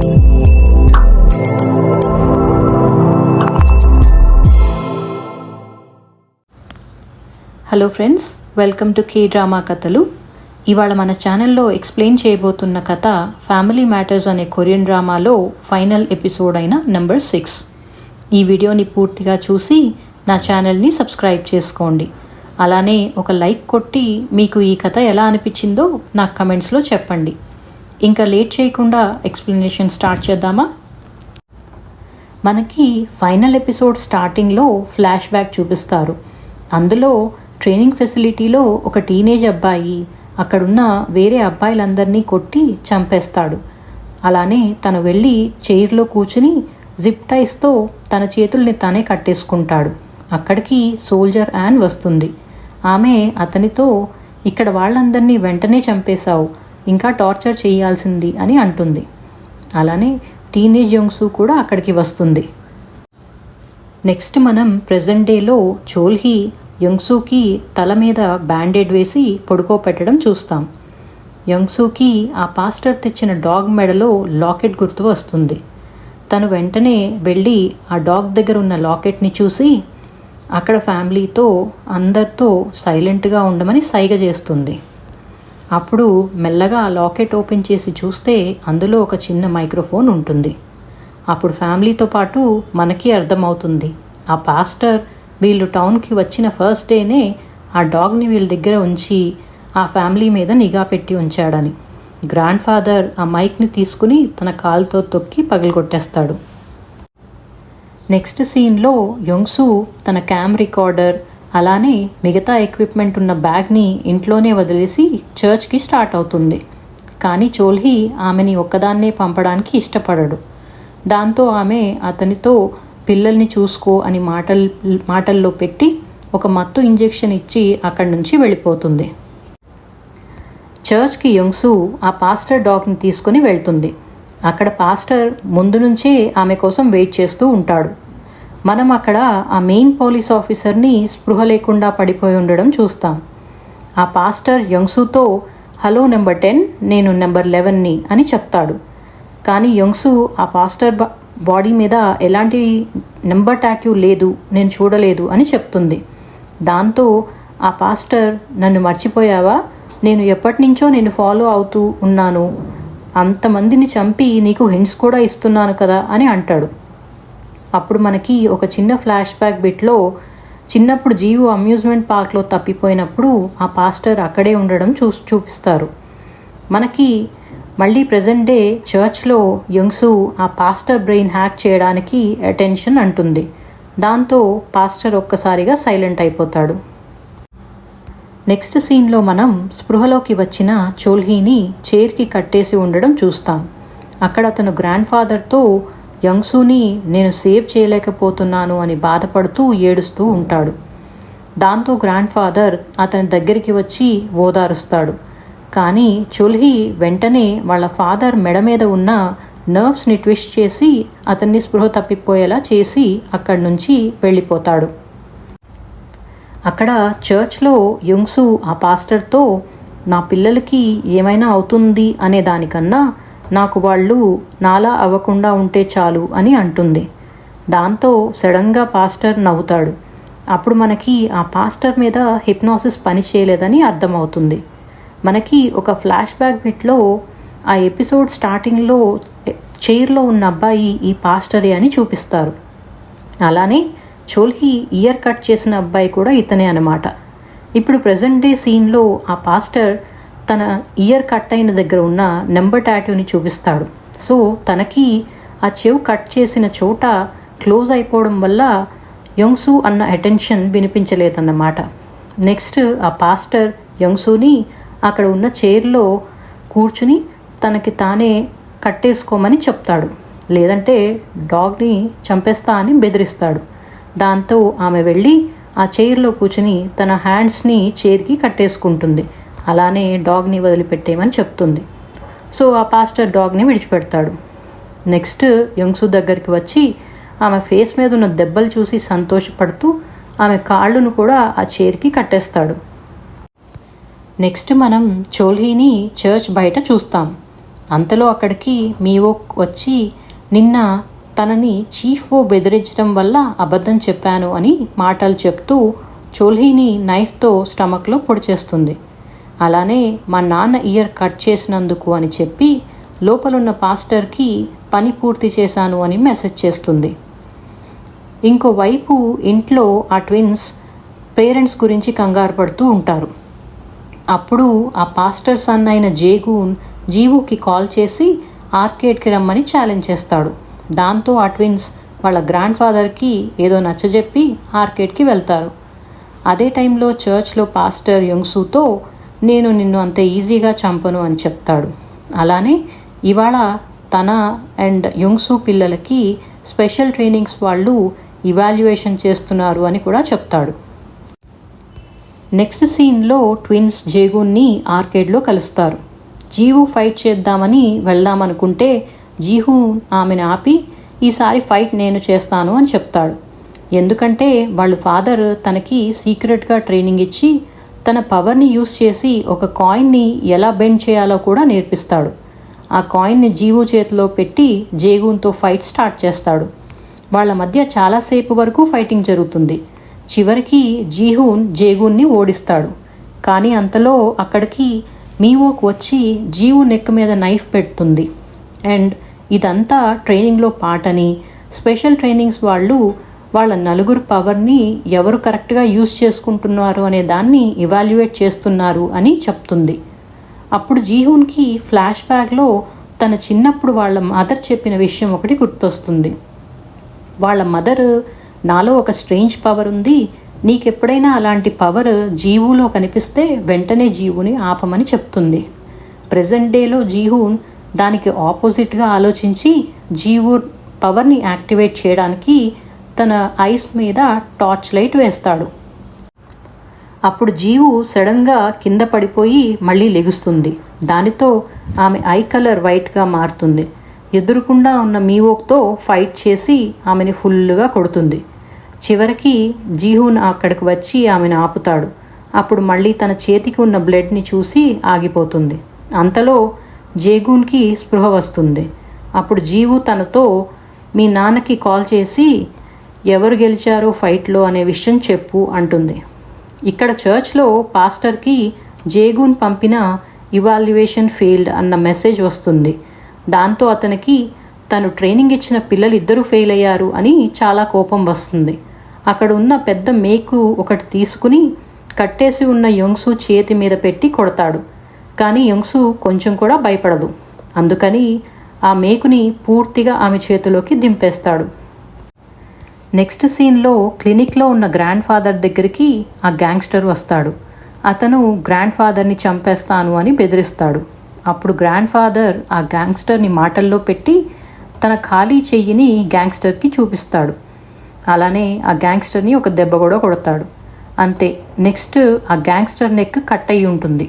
Hello friends, welcome to K drama కథలు. ఇవాళ మన ఛానల్లో ఎక్స్ప్లెయిన్ చేయబోతున్న కథ ఫ్యామిలీ మ్యాటర్స్ అనే కొరియన్ డ్రామాలో ఫైనల్ ఎపిసోడ్ అయిన నెంబర్ 6. ఈ వీడియోని పూర్తిగా చూసి నా ఛానల్ని సబ్స్క్రైబ్ చేసుకోండి. అలానే ఒక లైక్ కొట్టి మీకు ఈ కథ ఎలా అనిపించిందో నాకు కమెంట్స్లో చెప్పండి. ఇంకా లేట్ చేయకుండా ఎక్స్ప్లెనేషన్ స్టార్ట్ చేద్దామా? మనకి ఫైనల్ ఎపిసోడ్ స్టార్టింగ్లో ఫ్లాష్ బ్యాక్ చూపిస్తారు. అందులో ట్రైనింగ్ ఫెసిలిటీలో ఒక టీనేజ్ అబ్బాయి అక్కడున్న వేరే అబ్బాయిలందరినీ కొట్టి చంపేస్తాడు. అలానే తను వెళ్ళి చైర్లో కూర్చుని జిప్ టైస్తో తన చేతుల్ని తానే కట్టేసుకుంటాడు. అక్కడికి సోల్జర్ యాన్ వస్తుంది. ఆమె అతనితో ఇక్కడ వాళ్ళందరినీ వెంటనే చంపేశావు, ఇంకా టార్చర్ చేయాల్సింది అని అంటుంది. అలానే టీనేజ్ యంగ్సు కూడా అక్కడికి వస్తుంది. నెక్స్ట్ మనం ప్రెజెంట్ డేలో చోల్హీ యంగ్సూకి తల మీద బ్యాండేడ్ వేసి పడుకోపెట్టడం చూస్తాం. యంగ్సూకి ఆ పాస్టర్ తెచ్చిన డాగ్ మెడలో లాకెట్ గుర్తు వస్తుంది. తను వెంటనే వెళ్ళి ఆ డాగ్ దగ్గర ఉన్న లాకెట్ని చూసి అక్కడ ఫ్యామిలీతో అందరితో సైలెంట్గా ఉండమని సైగ చేస్తుంది. అప్పుడు మెల్లగా ఆ లాకెట్ ఓపెన్ చేసి చూస్తే అందులో ఒక చిన్న మైక్రోఫోన్ ఉంటుంది. అప్పుడు ఫ్యామిలీతో పాటు మనకి అర్థమవుతుంది ఆ పాస్టర్ వీళ్ళు టౌన్కి వచ్చిన ఫస్ట్ డేనే ఆ డాగ్ని వీళ్ళ దగ్గర ఉంచి ఆ ఫ్యామిలీ మీద నిఘా పెట్టి ఉంచాడని. గ్రాండ్ ఫాదర్ ఆ మైక్ని తీసుకుని తన కాలుతో తొక్కి పగిలికొట్టేస్తాడు. నెక్స్ట్ సీన్లో యంగ్సు తన క్యామ్ రికార్డర్ అలానే మిగతా ఎక్విప్మెంట్ ఉన్న బ్యాగ్ని ఇంట్లోనే వదిలేసి చర్చ్కి స్టార్ట్ అవుతుంది. కానీ చోల్హీ ఆమెని ఒక్కదాన్నే పంపడానికి ఇష్టపడడు. దాంతో ఆమె అతనితో పిల్లల్ని చూసుకో అని మాటల్లో పెట్టి ఒక మత్తు ఇంజెక్షన్ ఇచ్చి అక్కడి నుంచి వెళ్ళిపోతుంది. చర్చ్కి యంగ్సు ఆ పాస్టర్ డాగ్ని తీసుకుని వెళ్తుంది. అక్కడ పాస్టర్ ముందు నుంచే ఆమె కోసం వెయిట్ చేస్తూ ఉంటాడు. మనం అక్కడ ఆ మెయిన్ పోలీస్ ఆఫీసర్ని స్పృహ లేకుండా పడిపోయి ఉండడం చూస్తాం. ఆ పాస్టర్ యంగ్సుతో హలో నెంబర్ 10, నేను నెంబర్ 11ని అని చెప్తాడు. కానీ యంగ్సు ఆ పాస్టర్ బాడీ మీద ఎలాంటి నెంబర్ టాటూ లేదు, నేను చూడలేదు అని చెప్తుంది. దాంతో ఆ పాస్టర్ నన్ను మర్చిపోయావా, నేను ఎప్పటి నుంచో నేను ఫాలో అవుతూ ఉన్నాను, అంతమందిని చంపి నీకు హింట్స్ కూడా ఇస్తున్నాను కదా అని అంటాడు. అప్పుడు మనకి ఒక చిన్న ఫ్లాష్ బ్యాక్ బిట్లో చిన్నప్పుడు జీవు అమ్యూజ్మెంట్ పార్క్లో తప్పిపోయినప్పుడు ఆ పాస్టర్ అక్కడే ఉండడం చూపిస్తారు. మనకి మళ్ళీ ప్రెజెంట్ డే చర్చ్లో యంగ్సు ఆ పాస్టర్ బ్రెయిన్ హ్యాక్ చేయడానికి అటెన్షన్ అంటుంది. దాంతో పాస్టర్ ఒక్కసారిగా సైలెంట్ అయిపోతాడు. నెక్స్ట్ సీన్లో మనం స్పృహలోకి వచ్చిన చోల్హీని చైర్కి కట్టేసి ఉండడం చూస్తాం. అక్కడ అతను గ్రాండ్ ఫాదర్తో యంగ్సుని నేను సేవ్ చేయలేకపోతున్నాను అని బాధపడుతూ ఏడుస్తూ ఉంటాడు. దాంతో గ్రాండ్ ఫాదర్ అతని దగ్గరికి వచ్చి ఓదారుస్తాడు. కానీ చోల్హీ వెంటనే వాళ్ళ ఫాదర్ మెడ మీద ఉన్న నర్వ్స్ని ట్విస్ట్ చేసి అతన్ని స్పృహ తప్పిపోయేలా చేసి అక్కడి నుంచి వెళ్ళిపోతాడు. అక్కడ చర్చ్లో యంగ్సు ఆ పాస్టర్తో నా పిల్లలకి ఏమైనా అవుతుంది అనే దానికన్నా నాకు వాళ్ళు నాలా అవ్వకుండా ఉంటే చాలు అని అంటుంది. దాంతో సడన్గా పాస్టర్ నవ్వుతాడు. అప్పుడు మనకి ఆ పాస్టర్ మీద హిప్నాసిస్ పని చేయలేదని అర్థమవుతుంది. మనకి ఒక ఫ్లాష్ బ్యాక్ బిట్లో ఆ ఎపిసోడ్ స్టార్టింగ్లో చైర్లో ఉన్న అబ్బాయి ఈ పాస్టరే అని చూపిస్తారు. అలానే చోల్హీ ఇయర్ కట్ చేసిన అబ్బాయి కూడా ఇతనే అన్నమాట. ఇప్పుడు ప్రెజెంట్ డే సీన్లో ఆ పాస్టర్ తన ఇయర్ కట్ అయిన దగ్గర ఉన్న నెంబర్ టాటూని చూపిస్తాడు. సో తనకి ఆ చెవు కట్ చేసిన చోట క్లోజ్ అయిపోవడం వల్ల యంగ్సు అన్న అటెన్షన్ వినిపించలేదన్నమాట. నెక్స్ట్ ఆ పాస్టర్ యంగ్సుని అక్కడ ఉన్న చైర్లో కూర్చుని తనకి తానే కట్టేసుకోమని చెప్తాడు, లేదంటే డాగ్ని చంపేస్తా అని బెదిరిస్తాడు. దాంతో ఆమె వెళ్ళి ఆ చైర్లో కూర్చుని తన హ్యాండ్స్ని చైర్కి కట్టేసుకుంటుంది. అలానే డాగ్ని వదిలిపెట్టేయమని చెప్తుంది. సో ఆ పాస్టర్ డాగ్ని విడిచిపెడతాడు. నెక్స్ట్ యంగ్సు దగ్గరికి వచ్చి ఆమె ఫేస్ మీద ఉన్న దెబ్బలు చూసి సంతోషపడుతూ ఆమె కాళ్ళను కూడా ఆ చైర్కి కట్టేస్తాడు. నెక్స్ట్ మనం చోల్హీని చర్చ్ బయట చూస్తాం. అంతలో అక్కడికి మీవో వచ్చి నిన్న తనని చీఫ్ బెదిరించడం వల్ల అబద్ధం చెప్పాను అని మాటలు చెప్తూ చోల్హీని నైఫ్తో స్టమక్లో పొడిచేస్తుంది. అలానే మా నాన్న ఇయర్ కట్ చేసినందుకు అని చెప్పి లోపలున్న పాస్టర్కి పని పూర్తి చేశాను అని మెసేజ్ చేస్తుంది. ఇంకోవైపు ఇంట్లో ఆ ట్విన్స్ పేరెంట్స్ గురించి కంగారు పడుతూ ఉంటారు. అప్పుడు ఆ పాస్టర్ సన్ అయిన జేగూన్ జీవుకి కాల్ చేసి ఆర్కేడ్కి రమ్మని ఛాలెంజ్ చేస్తాడు. దాంతో ఆ ట్విన్స్ వాళ్ళ గ్రాండ్ ఫాదర్కి ఏదో నచ్చజెప్పి ఆర్కేడ్కి వెళ్తారు. అదే టైంలో చర్చ్లో పాస్టర్ యంగ్సూతో నేను నిన్ను అంత ఈజీగా చంపను అని చెప్తాడు. అలానే ఇవాళ తన అండ్ యంగ్సూ పిల్లలకి స్పెషల్ ట్రైనింగ్స్ వాళ్ళు ఇవాల్యుయేషన్ చేస్తున్నారు అని కూడా చెప్తాడు. నెక్స్ట్ సీన్లో ట్విన్స్ జేగూన్ని ఆర్కేడ్లో కలుస్తారు. జీవు ఫైట్ చేద్దామని వెళ్దామనుకుంటే జీహూన్ ఆమెను ఆపి ఈసారి ఫైట్ నేను చేస్తాను అని చెప్తాడు. ఎందుకంటే వాళ్ళ ఫాదర్ తనకి సీక్రెట్గా ట్రైనింగ్ ఇచ్చి తన పవర్ని యూస్ చేసి ఒక కాయిన్ని ఎలా బెండ్ చేయాలో కూడా నేర్పిస్తాడు. ఆ కాయిన్ని జీవు చేతిలో పెట్టి జేగూన్తో ఫైట్ స్టార్ట్ చేస్తాడు. వాళ్ళ మధ్య చాలాసేపు వరకు ఫైటింగ్ జరుగుతుంది. చివరికి జీహూన్ జేగూన్ని ఓడిస్తాడు. కానీ అంతలో అక్కడికి మీవోక్ వచ్చి జీవు నెక్ మీద నైఫ్ పెడుతుంది. అండ్ ఇదంతా ట్రైనింగ్లో పార్టని, స్పెషల్ ట్రైనింగ్స్ వాళ్ళు వాళ్ళ నలుగురు పవర్ని ఎవరు కరెక్ట్గా యూజ్ చేసుకుంటున్నారు అనే దాన్ని ఇవాల్యుయేట్ చేస్తున్నారు అని చెప్తుంది. అప్పుడు జీహూన్కి ఫ్లాష్ బ్యాక్లో తన చిన్నప్పుడు వాళ్ళ మదర్ చెప్పిన విషయం ఒకటి గుర్తొస్తుంది. వాళ్ళ మదర్ నాలో ఒక స్ట్రేంజ్ పవర్ ఉంది, నీకెప్పుడైనా అలాంటి పవర్ జీవులో కనిపిస్తే వెంటనే జీవుని ఆపమని చెప్తుంది. ప్రెజెంట్ డేలో జీహూన్ దానికి ఆపోజిట్గా ఆలోచించి జీవు పవర్ని యాక్టివేట్ చేయడానికి తన ఐస్ మీద టార్చ్ లైట్ వేస్తాడు. అప్పుడు జీవు సడన్గా కింద పడిపోయి మళ్ళీ లెగుస్తుంది. దానితో ఆమె ఐ కలర్ వైట్గా మారుతుంది. ఎదురుకుండా ఉన్న మీవోక్తో ఫైట్ చేసి ఆమెని ఫుల్గా కొడుతుంది. చివరికి జీహూన్ అక్కడికి వచ్చి ఆమెను ఆపుతాడు. అప్పుడు మళ్ళీ తన చేతికి ఉన్న బ్లడ్ని చూసి ఆగిపోతుంది. అంతలో జేగూన్కి స్పృహ వస్తుంది. అప్పుడు జీవు తనతో మీ నాన్నకి కాల్ చేసి ఎవరు గెలిచారో ఫైట్లో అనే విషయం చెప్పు అంటుంది. ఇక్కడ చర్చ్లో పాస్టర్కి జేగూన్ పంపిన ఇవాల్యుయేషన్ ఫెయిల్డ్ అన్న మెసేజ్ వస్తుంది. దాంతో అతనికి తను ట్రైనింగ్ ఇచ్చిన పిల్లలు ఇద్దరు ఫెయిల్ అయ్యారు అని చాలా కోపం వస్తుంది. అక్కడ ఉన్న పెద్ద మేకు ఒకటి తీసుకుని కట్టేసి ఉన్న యంగ్సూ చేతి మీద పెట్టి కొడతాడు. కానీ యంగ్సూ కొంచెం కూడా భయపడదు. అందుకని ఆ మేకుని పూర్తిగా ఆమె చేతిలోకి దింపేస్తాడు. నెక్స్ట్ సీన్లో క్లినిక్లో ఉన్న గ్రాండ్ ఫాదర్ దగ్గరికి ఆ గ్యాంగ్స్టర్ వస్తాడు. అతను గ్రాండ్ ఫాదర్ని చంపేస్తాను అని బెదిరిస్తాడు. అప్పుడు గ్రాండ్ ఫాదర్ ఆ గ్యాంగ్స్టర్ని మాటల్లో పెట్టి తన ఖాళీ చెయ్యిని గ్యాంగ్స్టర్కి చూపిస్తాడు. అలానే ఆ గ్యాంగ్స్టర్ని ఒక దెబ్బ కూడా కొడతాడు. అంతే, నెక్స్ట్ ఆ గ్యాంగ్స్టర్ నెక్ కట్ అయి ఉంటుంది.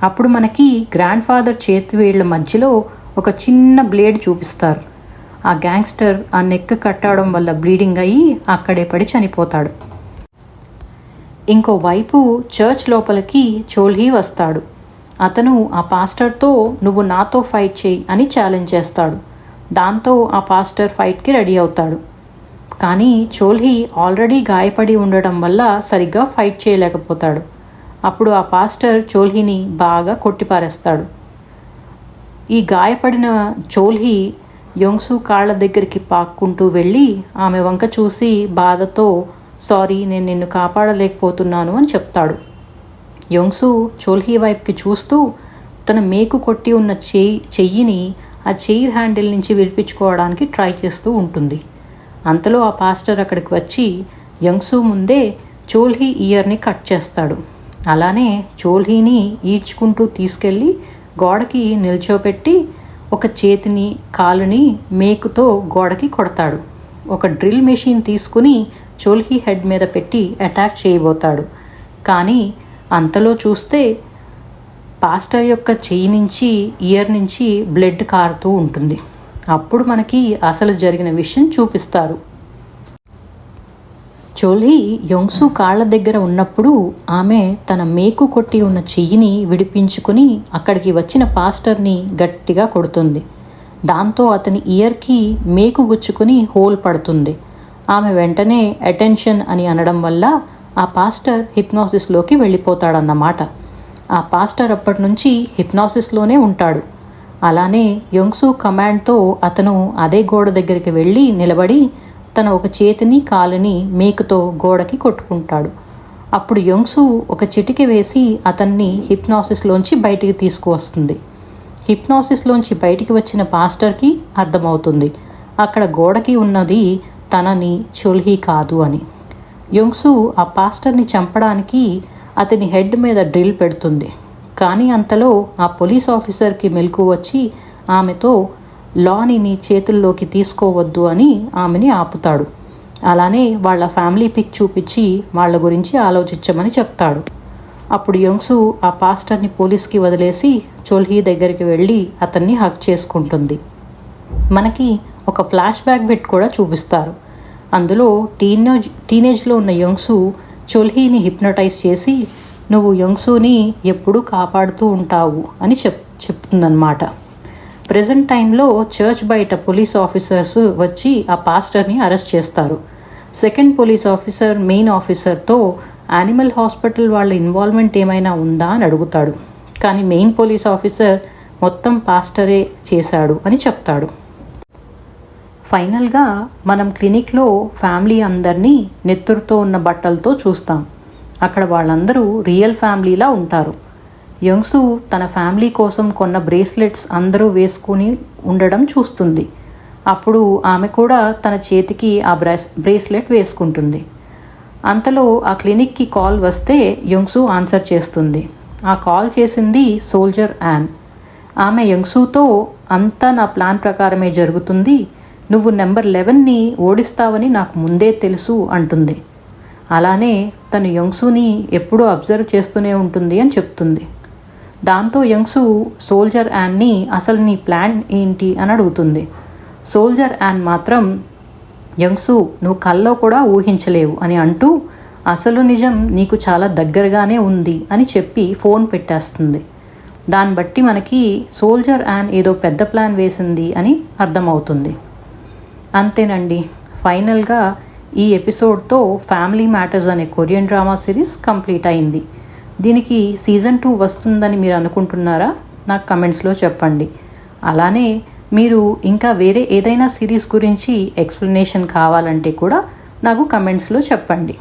అప్పుడు మనకి గ్రాండ్ ఫాదర్ చేతి వేళ్ల మధ్యలో ఒక చిన్న బ్లేడ్ చూపిస్తారు. ఆ గ్యాంగ్స్టర్ ఆ నెక్ కట్టడం వల్ల బ్లీడింగ్ అయ్యి అక్కడే పడి చనిపోతాడు. ఇంకోవైపు చర్చ్ లోపలికి చోల్హీ వస్తాడు. అతను ఆ పాస్టర్తో నువ్వు నాతో ఫైట్ చేయి అని ఛాలెంజ్ చేస్తాడు. దాంతో ఆ పాస్టర్ ఫైట్కి రెడీ అవుతాడు. కానీ చోల్హీ ఆల్రెడీ గాయపడి ఉండడం వల్ల సరిగ్గా ఫైట్ చేయలేకపోతాడు. అప్పుడు ఆ పాస్టర్ చోల్హీని బాగా కొట్టిపారేస్తాడు. ఈ గాయపడిన చోల్హీ యంగ్సూ కాళ్ళ దగ్గరికి పాక్కుంటూ వెళ్ళి ఆమె వంక చూసి బాధతో సారీ నేను నిన్ను కాపాడలేకపోతున్నాను అని చెప్తాడు. యంగ్సూ చోల్హీ వైపుకి చూస్తూ తన మేకు కొట్టి ఉన్న చెయ్యిని ఆ చైర్ హ్యాండిల్ నుంచి విడిపించుకోవడానికి ట్రై చేస్తూ ఉంటుంది. అంతలో ఆ పాస్టర్ అక్కడికి వచ్చి యంగ్సూ ముందే చోల్హీ ఇయర్ని కట్ చేస్తాడు. అలానే చోల్హీని ఈడ్చుకుంటూ తీసుకెళ్ళి గోడకి నిల్చోపెట్టి ఒక చేతిని కాలుని మేకుతో గోడకి కొడతాడు. ఒక డ్రిల్ మెషిన్ తీసుకుని చోల్హీ హెడ్ మీద పెట్టి అటాక్ చేయబోతాడు. కానీ అంతలో చూస్తే పాస్టర్ యొక్క చెయ్యి నుంచి ఇయర్ నుంచి బ్లడ్ కారుతూ ఉంటుంది. అప్పుడు మనకి అసలు జరిగిన విషయం చూపిస్తారు. చోల్హీ యోంగ్సు కాళ్ల దగ్గర ఉన్నప్పుడు ఆమె తన మేకు కొట్టి ఉన్న చెయ్యిని విడిపించుకుని అక్కడికి వచ్చిన పాస్టర్ని గట్టిగా కొడుతుంది. దాంతో అతని ఇయర్కి మేకు గుచ్చుకుని హోల్ పడుతుంది. ఆమె వెంటనే అటెన్షన్ అని అనడం వల్ల ఆ పాస్టర్ హిప్నాసిస్లోకి వెళ్ళిపోతాడన్నమాట. ఆ పాస్టర్ అప్పటి నుంచి హిప్నాసిస్లోనే ఉంటాడు. అలానే యోంగ్సు కమాండ్తో అతను అదే గోడ దగ్గరికి వెళ్ళి నిలబడి తన ఒక చేతిని కాలుని మేకుతో గోడకి కొట్టుకుంటాడు. అప్పుడు యోంగ్సు ఒక చిటికె వేసి అతన్ని హిప్నాసిస్లోంచి బయటికి తీసుకువస్తుంది. హిప్నాసిస్లోంచి బయటికి వచ్చిన పాస్టర్కి అర్థమవుతుంది అక్కడ గోడకి ఉన్నది తనని చోల్హీ కాదు అని. యోంగ్సు ఆ పాస్టర్ని చంపడానికి అతని హెడ్ మీద డ్రిల్ పెడుతుంది. కానీ అంతలో ఆ పోలీస్ ఆఫీసర్కి మెలకు వచ్చి ఆమెతో లాని నీ చేతుల్లోకి తీసుకోవద్దు అని ఆమెని ఆపుతాడు. అలానే వాళ్ళ ఫ్యామిలీ పిక్ చూపించి వాళ్ళ గురించి ఆలోచించమని చెప్తాడు. అప్పుడు యోంగ్సు ఆ పాస్టర్ని పోలీస్కి వదిలేసి చోల్హీ దగ్గరికి వెళ్ళి అతన్ని హక్ చేసుకుంటుంది. మనకి ఒక ఫ్లాష్ బ్యాక్ బిట్ కూడా చూపిస్తారు. అందులో టీనేజ్లో ఉన్న యోంగ్సు చోల్హీని హిప్నటైజ్ చేసి నువ్వు యోంగ్సుని ఎప్పుడూ కాపాడుతూ ఉంటావు అని చెప్తుందన్నమాట. ప్రెజెంట్ టైంలో చర్చ్ బయట పోలీస్ ఆఫీసర్స్ వచ్చి ఆ పాస్టర్ని అరెస్ట్ చేస్తారు. సెకండ్ పోలీస్ ఆఫీసర్ మెయిన్ ఆఫీసర్తో యానిమల్ హాస్పిటల్ వాళ్ళ ఇన్వాల్వ్మెంట్ ఏమైనా ఉందా అని అడుగుతాడు. కానీ మెయిన్ పోలీస్ ఆఫీసర్ మొత్తం పాస్టరే చేశాడు అని చెప్తాడు. ఫైనల్గా మనం క్లినిక్లో ఫ్యామిలీ అందరినీ నెత్తురుతో ఉన్న బట్టలతో చూస్తాం. అక్కడ వాళ్ళందరూ రియల్ ఫ్యామిలీలా ఉంటారు. యోంగ్సు తన ఫ్యామిలీ కోసం కొన్న బ్రేస్లెట్స్ అందరూ వేసుకుని ఉండడం చూస్తుంది. అప్పుడు ఆమె కూడా తన చేతికి ఆ బ్రేస్లెట్ వేసుకుంటుంది. అంతలో ఆ క్లినిక్కి కాల్ వస్తే యోంగ్సు ఆన్సర్ చేస్తుంది. ఆ కాల్ చేసింది సోల్జర్ యాన్. ఆమె యోంగ్సుతో అంతా నా ప్లాన్ ప్రకారమే జరుగుతుంది, నువ్వు నెంబర్ 11ని ఓడిస్తావని నాకు ముందే తెలుసు అంటుంది. అలానే తను యోంగ్సుని ఎప్పుడూ అబ్జర్వ్ చేస్తూనే ఉంటుంది అని చెప్తుంది. దాంతో యోంగ్సు సోల్జర్ యాన్ని అసలు నీ ప్లాన్ ఏంటి అని అడుగుతుంది. సోల్జర్ యాన్ మాత్రం యోంగ్సు నువ్వు కల్లో కూడా ఊహించలేవు అని అంటూ అసలు నిజం నీకు చాలా దగ్గరగానే ఉంది అని చెప్పి ఫోన్ పెట్టేస్తుంది. దాన్ని బట్టి మనకి సోల్జర్ యాన్ ఏదో పెద్ద ప్లాన్ వేసింది అని అర్థమవుతుంది. అంతేనండి, ఫైనల్గా ఈ ఎపిసోడ్తో ఫ్యామిలీ మ్యాటర్స్ అనే కొరియన్ డ్రామా సిరీస్ కంప్లీట్ అయింది. దీనికి సీజన్ 2 వస్తుందని మీరు అనుకుంటున్నారా? నాకు కమెంట్స్లో చెప్పండి. అలానే మీరు ఇంకా వేరే ఏదైనా సిరీస్ గురించి ఎక్స్ప్లెనేషన్ కావాలంటే కూడా నాకు కమెంట్స్లో చెప్పండి.